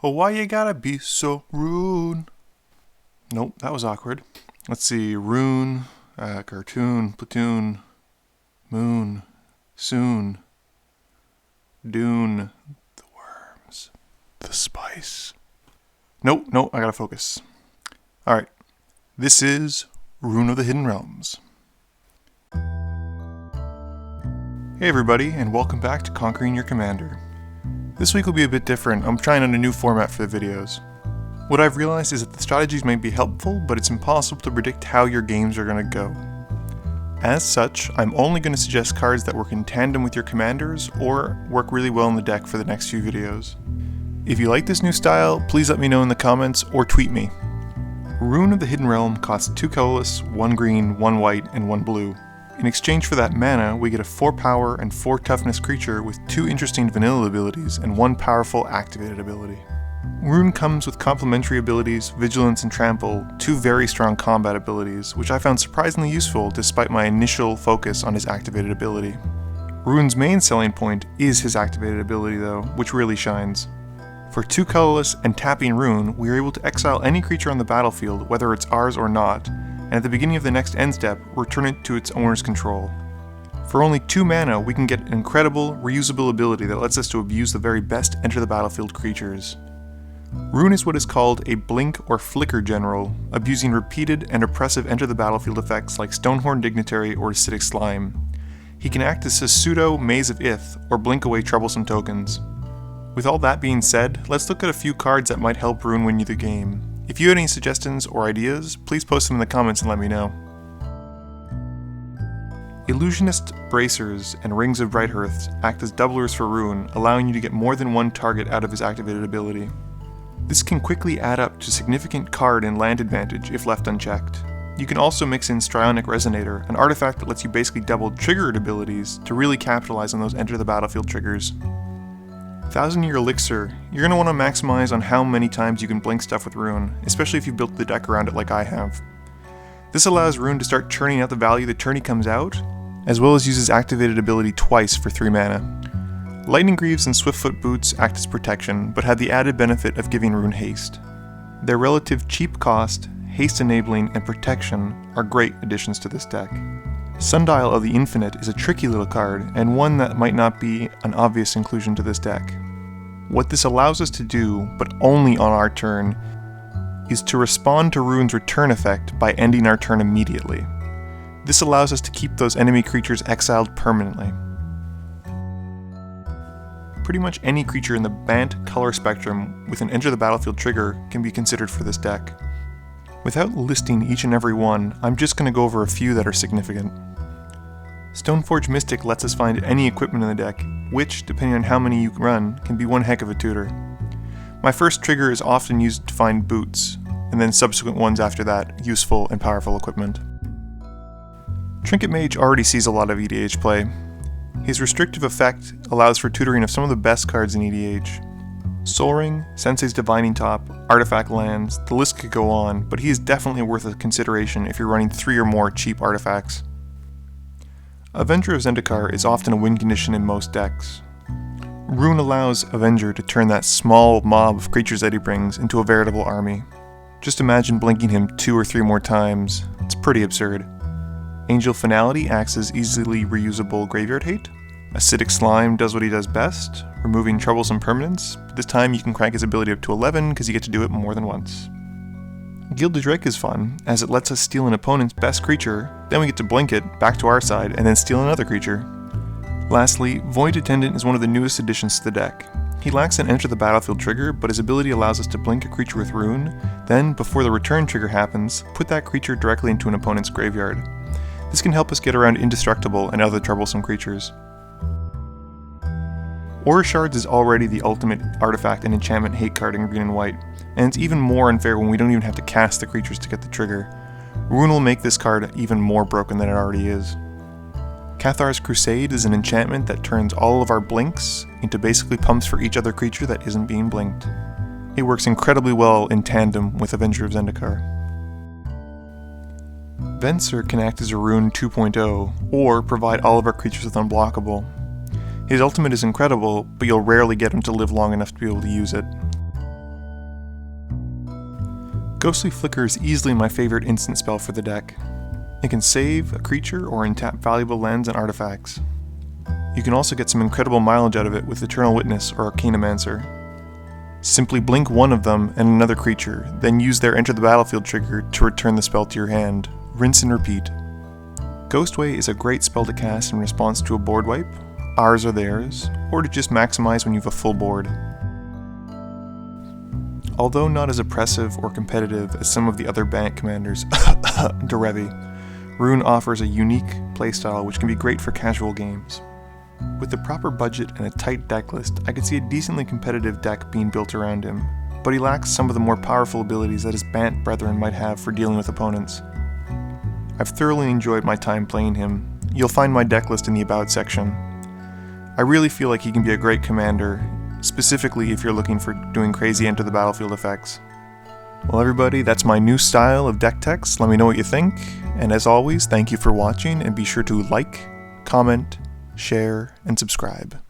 Oh, why you gotta be so rude? Nope, that was awkward. Let's see. Roon, cartoon, platoon, moon, soon, dune, the worms, the spice. Nope, I gotta focus. Alright, this is Roon of the Hidden Realms. Hey everybody, and welcome back to Conquering Your Commander. This week will be a bit different. I'm trying out a new format for the videos. What I've realized is that the strategies may be helpful, but it's impossible to predict how your games are going to go. As such, I'm only going to suggest cards that work in tandem with your commanders, or work really well in the deck for the next few videos. If you like this new style, please let me know in the comments, or tweet me. Roon of the Hidden Realm costs 2 colorless, 1 green, 1 white, and 1 blue. In exchange for that mana, we get a 4 power and 4 toughness creature with 2 interesting vanilla abilities and 1 powerful activated ability. Roon comes with complementary abilities, Vigilance and Trample, 2 very strong combat abilities, which I found surprisingly useful despite my initial focus on his activated ability. Roon's main selling point is his activated ability though, which really shines. For 2 colorless and tapping Roon, we are able to exile any creature on the battlefield, whether it's ours or not, and at the beginning of the next end step, return it to its owner's control. For only 2 mana, we can get an incredible, reusable ability that lets us to abuse the very best enter the battlefield creatures. Roon is what is called a blink or flicker general, abusing repeated and oppressive enter the battlefield effects like Stonehorn Dignitary or Acidic Slime. He can act as a pseudo Maze of Ith, or blink away troublesome tokens. With all that being said, let's look at a few cards that might help Roon win you the game. If you have any suggestions or ideas, please post them in the comments and let me know. Illusionist Bracers and Rings of Brighthearth act as doublers for Roon, allowing you to get more than 1 target out of his activated ability. This can quickly add up to significant card and land advantage if left unchecked. You can also mix in Strionic Resonator, an artifact that lets you basically double triggered abilities to really capitalize on those enter the battlefield triggers. 1000-Year Elixir, you're going to want to maximize on how many times you can blink stuff with Roon, especially if you built the deck around it like I have. This allows Roon to start churning out the value the turn he comes out, as well as uses activated ability twice for 3 mana. Lightning Greaves and Swiftfoot Boots act as protection, but have the added benefit of giving Roon haste. Their relative cheap cost, haste enabling, and protection are great additions to this deck. Sundial of the Infinite is a tricky little card, and one that might not be an obvious inclusion to this deck. What this allows us to do, but only on our turn, is to respond to Roon's return effect by ending our turn immediately. This allows us to keep those enemy creatures exiled permanently. Pretty much any creature in the Bant color spectrum with an enter the battlefield trigger can be considered for this deck. Without listing each and every one, I'm just going to go over a few that are significant. Stoneforge Mystic lets us find any equipment in the deck, which, depending on how many you run, can be one heck of a tutor. My first trigger is often used to find boots, and then subsequent ones after that, useful and powerful equipment. Trinket Mage already sees a lot of EDH play. His restrictive effect allows for tutoring of some of the best cards in EDH. Sol Ring, Sensei's Divining Top, Artifact Lands, the list could go on, but he is definitely worth a consideration if you're running 3 or more cheap artifacts. Avenger of Zendikar is often a win condition in most decks. Roon allows Avenger to turn that small mob of creatures that he brings into a veritable army. Just imagine blinking him 2 or 3 more times. It's pretty absurd. Angel Finality acts as easily reusable graveyard hate. Acidic Slime does what he does best, removing troublesome permanents, but this time you can crank his ability up to 11 because you get to do it more than once. Gilded Drake is fun, as it lets us steal an opponent's best creature, then we get to blink it, back to our side, and then steal another creature. Lastly, Void Attendant is one of the newest additions to the deck. He lacks an enter the battlefield trigger, but his ability allows us to blink a creature with Roon, then, before the return trigger happens, put that creature directly into an opponent's graveyard. This can help us get around Indestructible and other troublesome creatures. Aura Shards is already the ultimate artifact and enchantment hate card in green and white, and it's even more unfair when we don't even have to cast the creatures to get the trigger. Roon will make this card even more broken than it already is. Cathar's Crusade is an enchantment that turns all of our blinks into basically pumps for each other creature that isn't being blinked. It works incredibly well in tandem with Avenger of Zendikar. Venser can act as a Roon 2.0, or provide all of our creatures with unblockable. His ultimate is incredible, but you'll rarely get him to live long enough to be able to use it. Ghostly Flicker is easily my favorite instant spell for the deck. It can save a creature or untap valuable lands and artifacts. You can also get some incredible mileage out of it with Eternal Witness or Arcanomancer. Simply blink one of them and another creature, then use their Enter the Battlefield trigger to return the spell to your hand. Rinse and repeat. Ghostway is a great spell to cast in response to a board wipe, ours or theirs, or to just maximize when you have a full board. Although not as oppressive or competitive as some of the other Bant commanders, Derevi, Roon offers a unique playstyle which can be great for casual games. With the proper budget and a tight deck list, I could see a decently competitive deck being built around him, but he lacks some of the more powerful abilities that his Bant brethren might have for dealing with opponents. I've thoroughly enjoyed my time playing him. You'll find my deck list in the About section. I really feel like he can be a great commander, specifically if you're looking for doing crazy Enter the Battlefield effects. Well everybody, that's my new style of deck text. Let me know what you think, and as always, thank you for watching, and be sure to like, comment, share, and subscribe.